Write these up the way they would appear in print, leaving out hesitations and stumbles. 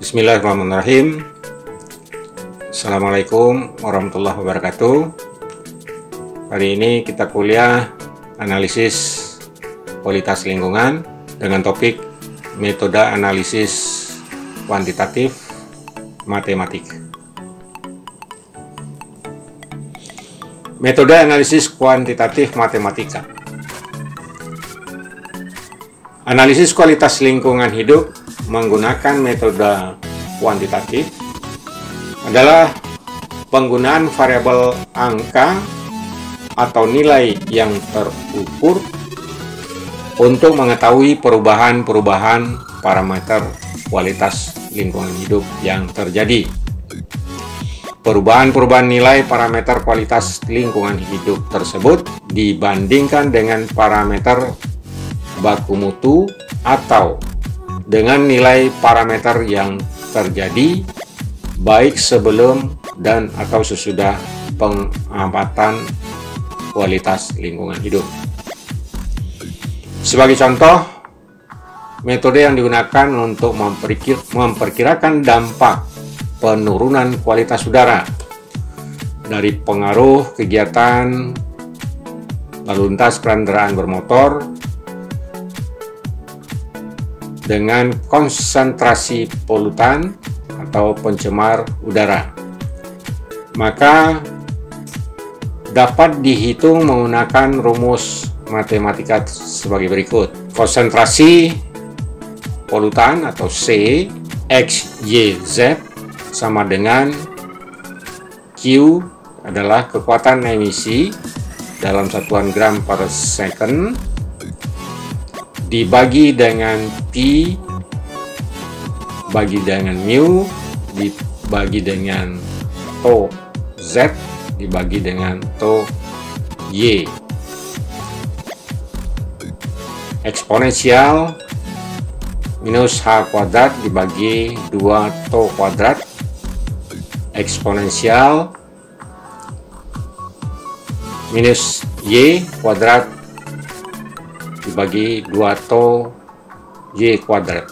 Bismillahirrahmanirrahim. Assalamualaikum warahmatullahi wabarakatuh. Kali ini kita kuliah analisis kualitas lingkungan dengan topik metode analisis kuantitatif matematik. Metode analisis kuantitatif matematika. Analisis kualitas lingkungan hidup menggunakan metode kuantitatif adalah penggunaan variabel angka atau nilai yang terukur untuk mengetahui perubahan-perubahan parameter kualitas lingkungan hidup yang terjadi. Perubahan-perubahan nilai parameter kualitas lingkungan hidup tersebut dibandingkan dengan parameter baku mutu atau dengan nilai parameter yang terjadi baik sebelum dan atau sesudah pengamatan kualitas lingkungan hidup. Sebagai contoh, metode yang digunakan untuk memperkirakan dampak penurunan kualitas udara dari pengaruh kegiatan lalu lintas kendaraan bermotor dengan konsentrasi polutan atau pencemar udara, maka dapat dihitung menggunakan rumus matematika sebagai berikut. Konsentrasi polutan atau C X Y Z sama dengan Q adalah kekuatan emisi dalam satuan gram per second dibagi dengan P bagi dengan mu dibagi dengan tau Z dibagi dengan tau Y. Eksponensial minus H kuadrat dibagi 2 tau kuadrat. Eksponensial minus Y kuadrat dibagi 2 tau Y kuadrat,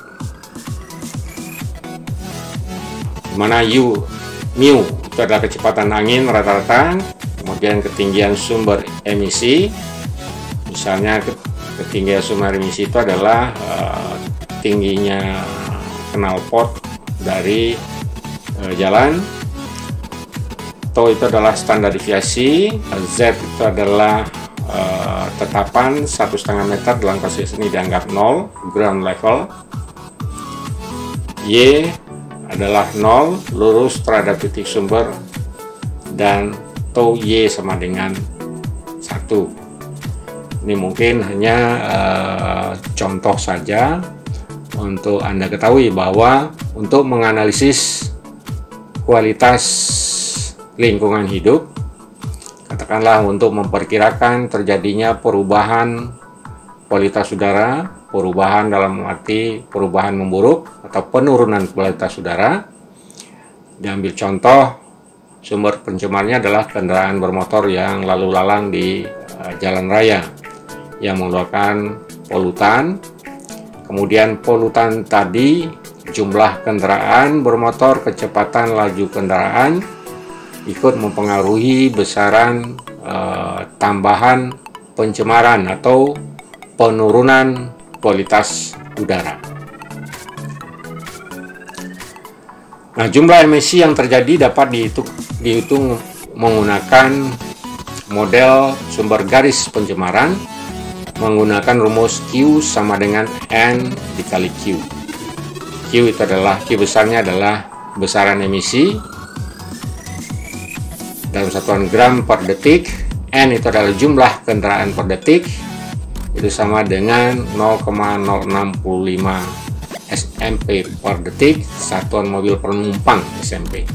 dimana mu itu adalah kecepatan angin rata-rata, kemudian ketinggian sumber emisi. Misalnya ketinggian sumber emisi itu adalah tingginya knalpot dari jalan. Tau itu adalah standar deviasi, Z itu adalah tetapan 1,5 meter dalam kasus ini dianggap 0 ground level. Y adalah 0 lurus terhadap titik sumber dan tau Y sama dengan 1. Ini mungkin hanya contoh saja untuk Anda ketahui bahwa untuk menganalisis kualitas lingkungan hidup, katakanlah untuk memperkirakan terjadinya perubahan kualitas udara, perubahan dalam arti perubahan memburuk atau penurunan kualitas udara. Diambil contoh, sumber pencemarnya adalah kendaraan bermotor yang lalu lalang di jalan raya yang mengeluarkan polutan. Kemudian polutan tadi, jumlah kendaraan bermotor, kecepatan laju kendaraan ikut mempengaruhi besaran tambahan pencemaran atau penurunan kualitas udara. Nah, jumlah emisi yang terjadi dapat dihitung menggunakan model sumber garis pencemaran menggunakan rumus Q sama dengan N dikali Q. Q besarnya adalah besaran emisi dalam satuan gram per detik. N itu adalah jumlah kendaraan per detik, itu sama dengan 0,065 SMP per detik, satuan mobil penumpang SMP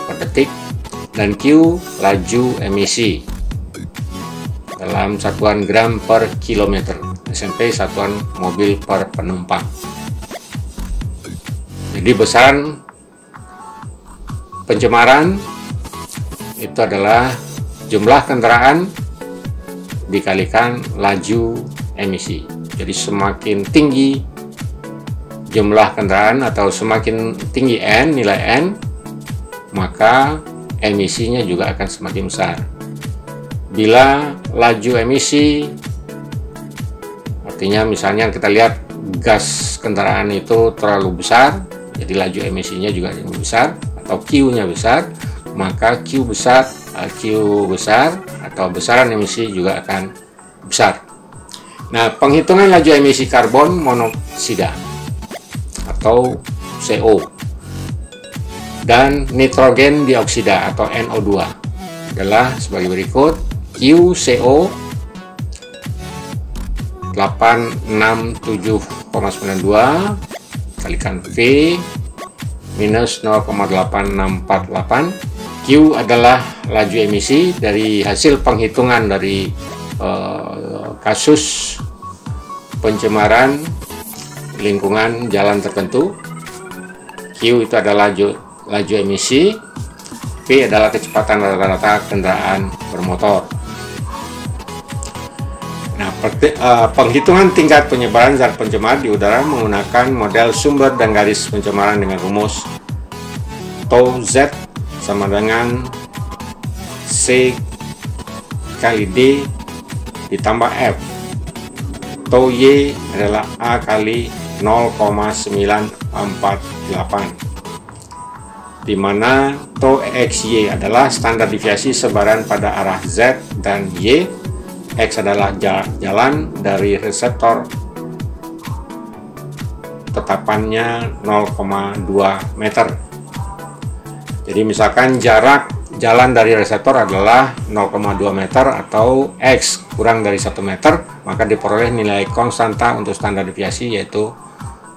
per detik. Dan Q laju emisi dalam satuan gram per kilometer, SMP satuan mobil per penumpang. Jadi besaran pencemaran itu adalah jumlah kendaraan dikalikan laju emisi. Jadi semakin tinggi jumlah kendaraan atau semakin tinggi N, nilai N, maka emisinya juga akan semakin besar. Bila laju emisi, artinya misalnya kita lihat gas kendaraan itu terlalu besar, jadi laju emisinya juga lebih besar, atau Q-nya besar, maka Q besar atau besaran emisi juga akan besar. Nah, penghitungan laju emisi karbon monoksida atau CO dan nitrogen dioksida atau NO2 adalah sebagai berikut. QCO 867,92 kalikan V minus 0,8648. Q adalah laju emisi dari hasil penghitungan dari kasus pencemaran lingkungan jalan tertentu. Q itu adalah laju emisi, P adalah kecepatan rata-rata kendaraan bermotor. Nah, penghitungan tingkat penyebaran zat pencemar di udara menggunakan model sumber dan garis pencemaran dengan rumus tau Z sama dengan C kali D ditambah F. Tau Y adalah A kali 0,948, di mana tau XY adalah standar deviasi sebaran pada arah Z dan Y. X adalah jalan dari reseptor tetapannya 0,2 meter. Jadi misalkan jarak jalan dari reseptor adalah 0,2 meter atau X kurang dari 1 meter, maka diperoleh nilai konstanta untuk standar deviasi yaitu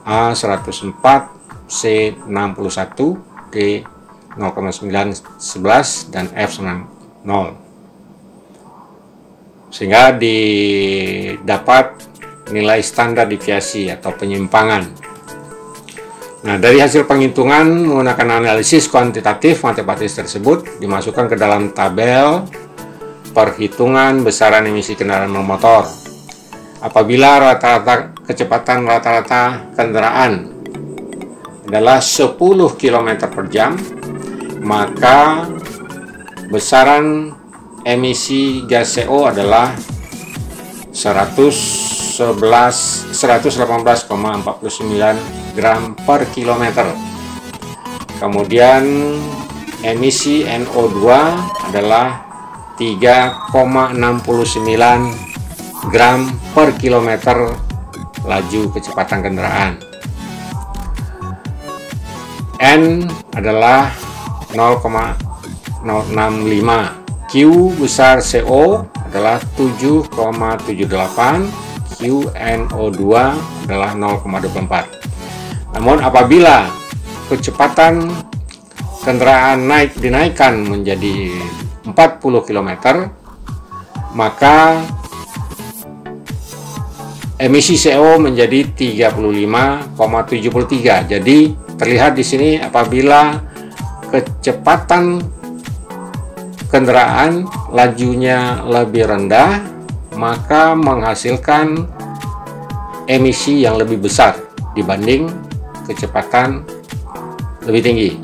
A104, C61, D 0,911 dan F 0. Sehingga didapat nilai standar deviasi atau penyimpangan. Nah, dari hasil penghitungan menggunakan analisis kuantitatif matematis tersebut dimasukkan ke dalam tabel perhitungan besaran emisi kendaraan bermotor. Apabila rata-rata kecepatan rata-rata kendaraan adalah 10 km per jam, maka besaran emisi gas CO adalah 118,49 gram per kilometer. Kemudian emisi NO2 adalah 3,69 gram per kilometer laju kecepatan kendaraan. N adalah 0,065. Q besar CO adalah 7,78, QNO2 adalah 0,24. Namun apabila kecepatan kendaraan dinaikkan menjadi 40 km, maka emisi CO menjadi 35,73. Jadi terlihat di sini apabila kecepatan kendaraan lajunya lebih rendah, maka menghasilkan emisi yang lebih besar dibanding kecepatan lebih tinggi.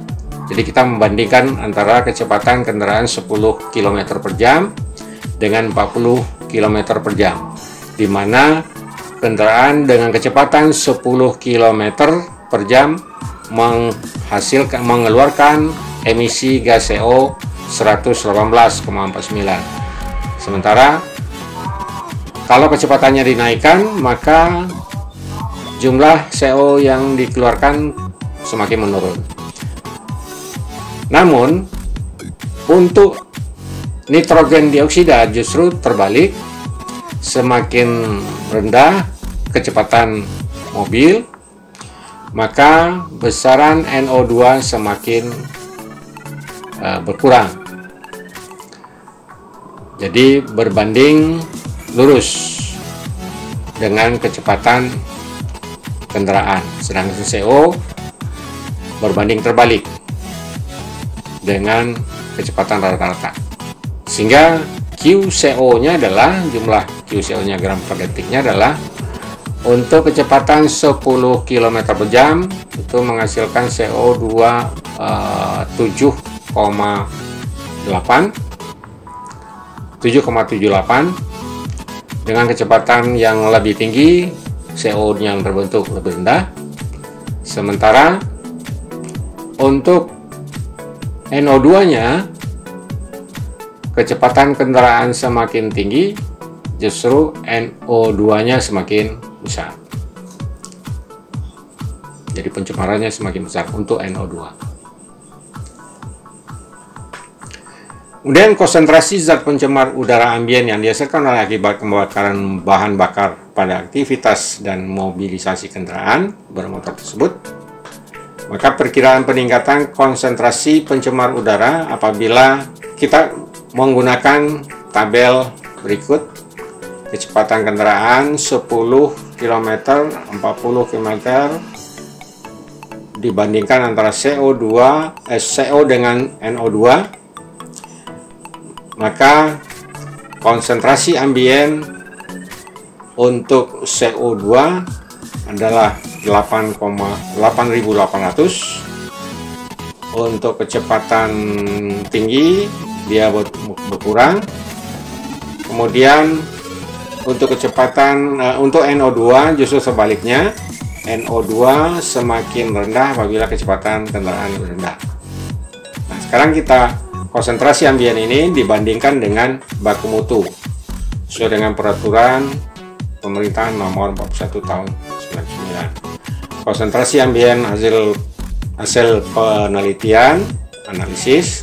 Jadi kita membandingkan antara kecepatan kendaraan 10 km per jam dengan 40 km per jam, di mana kendaraan dengan kecepatan 10 km per jam mengeluarkan emisi gas CO 118,49. Sementara kalau kecepatannya dinaikkan, maka jumlah CO yang dikeluarkan semakin menurun. Namun untuk nitrogen dioksida justru terbalik, semakin rendah kecepatan mobil, maka besaran NO2 semakin berkurang. Jadi berbanding lurus dengan kecepatan kendaraan, sedangkan CO berbanding terbalik dengan kecepatan rata-rata. Sehingga QCO-nya adalah, jumlah QCO-nya gram per detiknya adalah untuk kecepatan 10 km per jam itu menghasilkan CO2 7,78 dengan kecepatan yang lebih tinggi, CO yang terbentuk lebih rendah. Sementara untuk NO2-nya, kecepatan kendaraan semakin tinggi, justru NO2-nya semakin besar. Jadi pencemarannya semakin besar untuk NO2. Kemudian konsentrasi zat pencemar udara ambien yang dihasilkan oleh akibat pembakaran bahan bakar pada aktivitas dan mobilisasi kendaraan bermotor tersebut. Maka perkiraan peningkatan konsentrasi pencemar udara apabila kita menggunakan tabel berikut. Kecepatan kendaraan 10 km, 40 km dibandingkan antara CO dengan NO2, maka konsentrasi ambien untuk CO2 adalah 8.800. Untuk kecepatan tinggi dia berkurang. Kemudian untuk kecepatan untuk NO2 justru sebaliknya, NO2 semakin rendah apabila kecepatan kendaraan rendah. Nah, sekarang kita konsentrasi ambien ini dibandingkan dengan baku mutu sesuai dengan peraturan pemerintah nomor 41 tahun 99. Konsentrasi ambien hasil penelitian analisis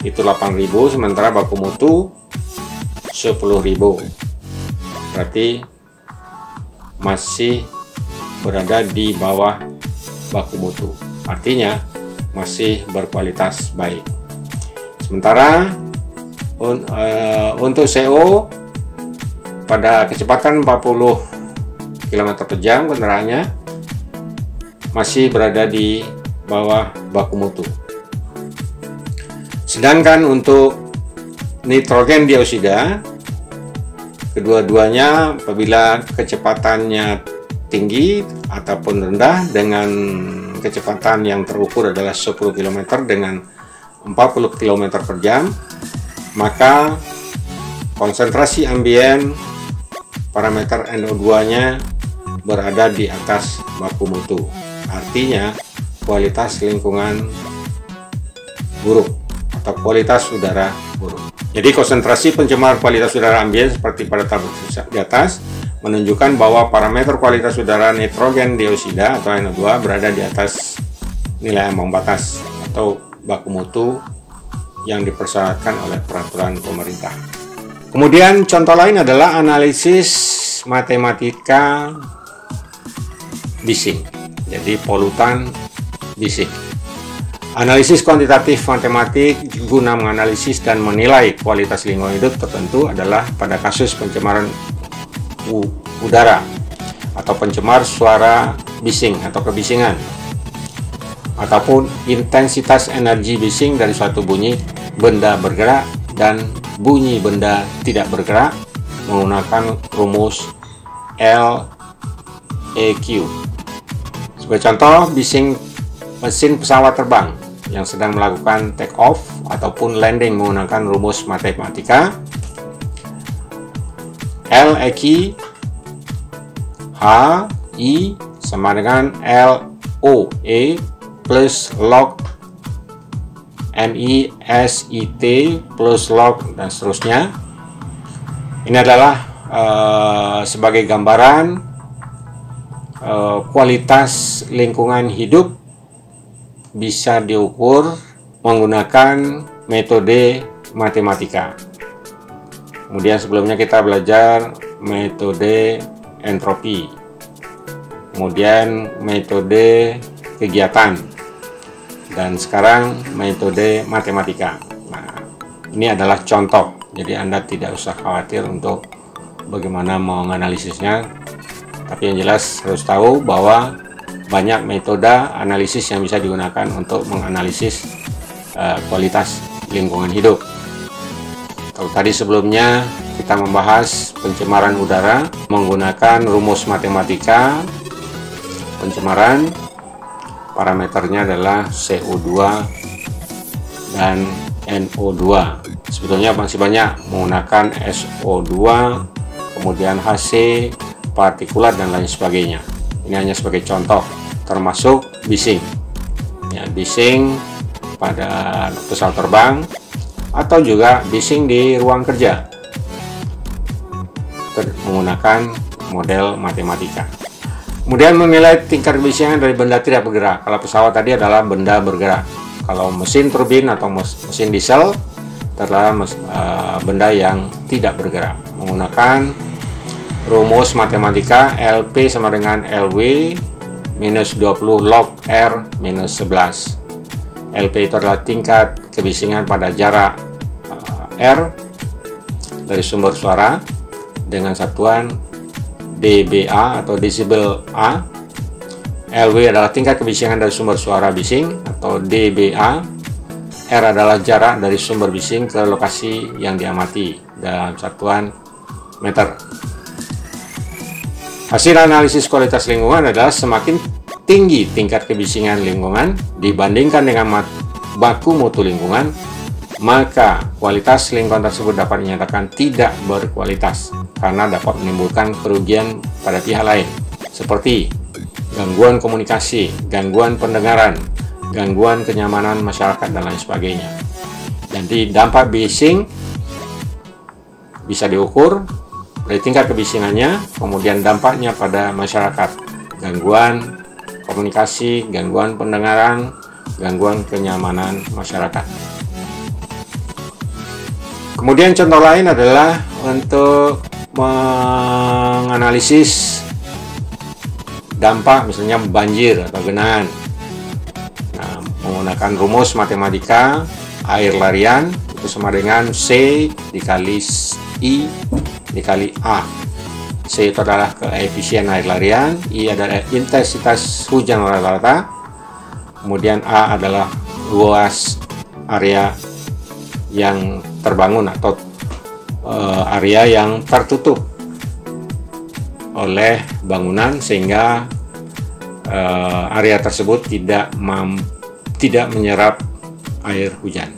itu 8.000, sementara baku mutu 10.000. Berarti masih berada di bawah baku mutu, artinya masih berkualitas baik. Sementara untuk CO pada kecepatan 40 km per jam kendaraannya masih berada di bawah baku mutu. Sedangkan untuk nitrogen dioksida, kedua-duanya apabila kecepatannya tinggi ataupun rendah dengan kecepatan yang terukur adalah 10 km dengan 40 km per jam, maka konsentrasi ambien parameter NO2-nya berada di atas baku mutu. Artinya kualitas lingkungan buruk atau kualitas udara buruk. Jadi konsentrasi pencemar kualitas udara ambien seperti pada tabel di atas menunjukkan bahwa parameter kualitas udara nitrogen dioksida atau NO2 berada di atas nilai ambang batas atau baku mutu yang dipersyaratkan oleh peraturan pemerintah. Kemudian contoh lain adalah analisis matematika bising. Jadi polutan bising. Analisis kuantitatif matematik guna menganalisis dan menilai kualitas lingkungan hidup tertentu adalah pada kasus pencemaran udara atau pencemar suara bising atau kebisingan, ataupun intensitas energi bising dari suatu bunyi benda bergerak dan bunyi benda tidak bergerak menggunakan rumus LEQ. Sebagai contoh, bising mesin pesawat terbang yang sedang melakukan take off ataupun landing menggunakan rumus matematika LEQ H I sama dengan LOE plus log MISIT plus log dan seterusnya. Ini adalah sebagai gambaran kualitas lingkungan hidup bisa diukur menggunakan metode matematika. Kemudian sebelumnya kita belajar metode entropi, kemudian metode kegiatan, dan sekarang metode matematika. Nah, ini adalah contoh, jadi Anda tidak usah khawatir untuk bagaimana menganalisisnya, tapi yang jelas harus tahu bahwa banyak metode analisis yang bisa digunakan untuk menganalisis kualitas lingkungan hidup. Kalau tadi sebelumnya kita membahas pencemaran udara menggunakan rumus matematika pencemaran, parameternya adalah CO2 dan NO2. Sebetulnya masih banyak menggunakan SO2, kemudian HC, partikulat dan lain sebagainya. Ini hanya sebagai contoh, termasuk bising. Ya, bising pada pesawat terbang atau juga bising di ruang kerja menggunakan model matematika. Kemudian menilai tingkat kebisingan dari benda tidak bergerak. Kalau pesawat tadi adalah benda bergerak. Kalau mesin turbin atau mesin diesel adalah benda yang tidak bergerak. Menggunakan rumus matematika LP sama dengan LW minus 20 log R minus 11. LP itu adalah tingkat kebisingan pada jarak R dari sumber suara dengan satuan dBA atau desibel A. LW adalah tingkat kebisingan dari sumber suara bising atau dBA. R adalah jarak dari sumber bising ke lokasi yang diamati dalam satuan meter. Hasil analisis kualitas lingkungan adalah semakin tinggi tingkat kebisingan lingkungan dibandingkan dengan baku mutu lingkungan, maka kualitas lingkungan tersebut dapat dinyatakan tidak berkualitas karena dapat menimbulkan kerugian pada pihak lain seperti gangguan komunikasi, gangguan pendengaran, gangguan kenyamanan masyarakat dan lain sebagainya. Jadi dampak bising bisa diukur dari tingkat kebisingannya, kemudian dampaknya pada masyarakat, gangguan komunikasi, gangguan pendengaran, gangguan kenyamanan masyarakat. Kemudian contoh lain adalah untuk menganalisis dampak misalnya banjir atau genangan. Nah, menggunakan rumus matematika air larian itu sama dengan C dikali I dikali A. C itu adalah koefisien air larian, I adalah intensitas hujan rata-rata, kemudian A adalah luas area yang terbangun atau area yang tertutup oleh bangunan sehingga area tersebut tidak menyerap air hujan.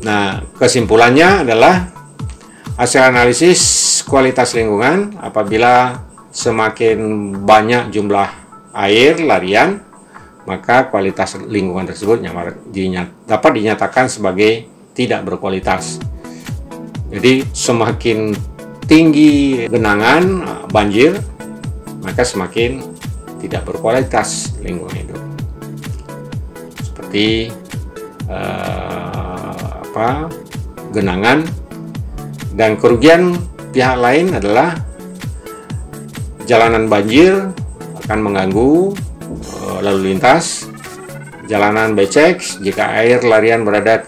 Nah, kesimpulannya adalah hasil analisis kualitas lingkungan apabila semakin banyak jumlah air larian, maka kualitas lingkungan tersebut dapat dinyatakan sebagai tidak berkualitas. Jadi semakin tinggi genangan banjir, maka semakin tidak berkualitas lingkungan hidup. Seperti genangan, dan kerugian pihak lain adalah jalanan banjir akan mengganggu lalu lintas, jalanan becek jika air larian berada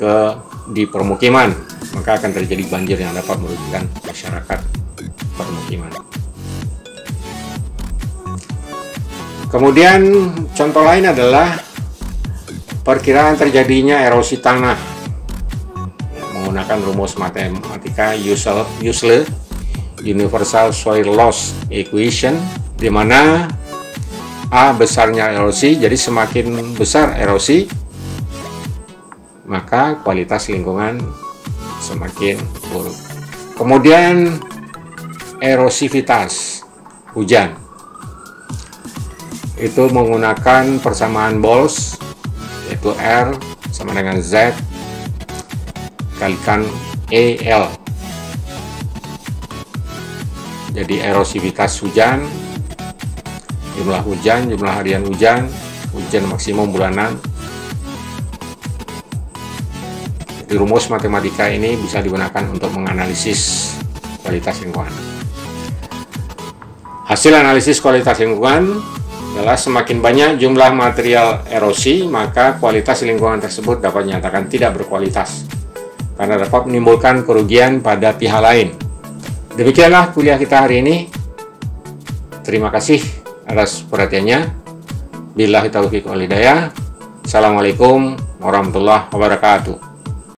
di permukiman, maka akan terjadi banjir yang dapat merugikan masyarakat permukiman. Kemudian contoh lain adalah perkiraan terjadinya erosi tanah menggunakan rumus matematika Usler Universal Soil Loss Equation, di mana A besarnya erosi, jadi semakin besar erosi maka kualitas lingkungan semakin buruk. Kemudian erosivitas hujan itu menggunakan persamaan Boles, yaitu R sama dengan Z kalikan EL. Jadi erosivitas hujan, jumlah hujan, jumlah harian hujan, hujan maksimum bulanan. Di rumus matematika ini bisa digunakan untuk menganalisis kualitas lingkungan. Hasil analisis kualitas lingkungan adalah semakin banyak jumlah material erosi, maka kualitas lingkungan tersebut dapat dinyatakan tidak berkualitas karena dapat menimbulkan kerugian pada pihak lain. Demikianlah kuliah kita hari ini. Terima kasih atas perhatiannya. Billahi taufiq wal hidayah. Assalamualaikum warahmatullahi wabarakatuh.